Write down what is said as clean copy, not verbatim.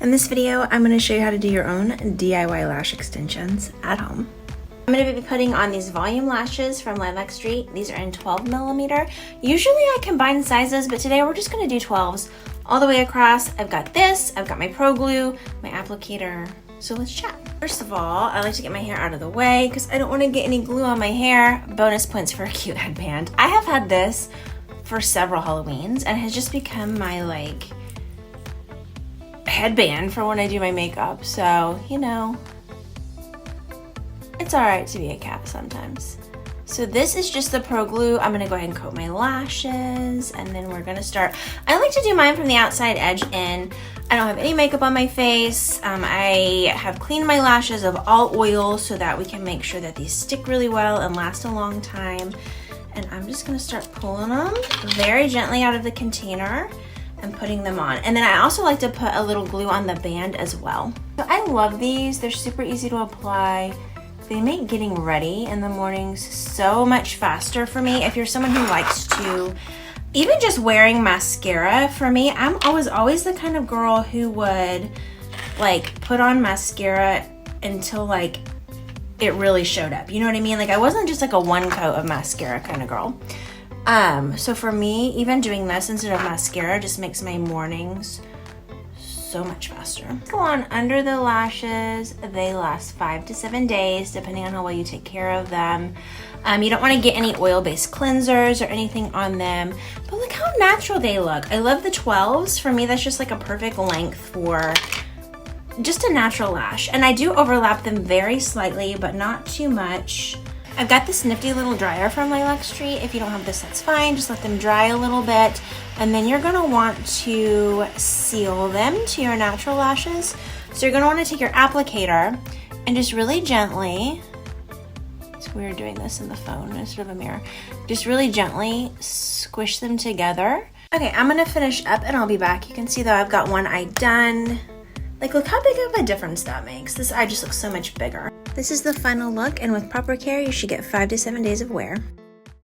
In this video, I'm going to show you how to do your own DIY lash extensions at home. I'm going to be putting on these volume lashes from Lilac St. These are in 12mm. Usually I combine sizes, but today we're just going to do 12s all the way across. I've got this, I've got my Pro Glue, my applicator. So let's chat. First of all, I like to get my hair out of the way because I don't want to get any glue on my hair. Bonus points for a cute headband. I have had this for several Halloweens and it has just become my headband for when I do my makeup. So, you know, it's all right to be a cat sometimes. So this is just the Pro Glue. I'm gonna go ahead and coat my lashes and then we're gonna start. I like to do mine from the outside edge in. I don't have any makeup on my face. I have cleaned my lashes of all oil so that we can make sure that these stick really well and last a long time. And I'm just gonna start pulling them very gently out of the container and putting them on. And then I also like to put a little glue on the band as well. So I love these. They're super easy to apply. They make getting ready in the mornings so much faster for me. If you're someone who likes to, even just wearing mascara, for me, I'm always the kind of girl who would put on mascara until it really showed up. You know what I mean? I wasn't just a one coat of mascara kind of girl. So for me, even doing this instead of mascara just makes my mornings so much faster. Go on under the lashes. They last 5 to 7 days, depending on how well you take care of them. You don't want to get any oil-based cleansers or anything on them, but look how natural they look. I love the 12s. For me, that's just a perfect length for just a natural lash. And I do overlap them very slightly, but not too much. I've got this nifty little dryer from Lilac St. If you don't have this, that's fine. Just let them dry a little bit. And then you're gonna want to seal them to your natural lashes. So you're gonna wanna take your applicator and just really gently, it's weird doing this in the phone instead of a mirror, just really gently squish them together. Okay, I'm gonna finish up and I'll be back. You can see though I've got one eye done. Look how big of a difference that makes. This eye just looks so much bigger. This is the final look, and with proper care, you should get 5 to 7 days of wear.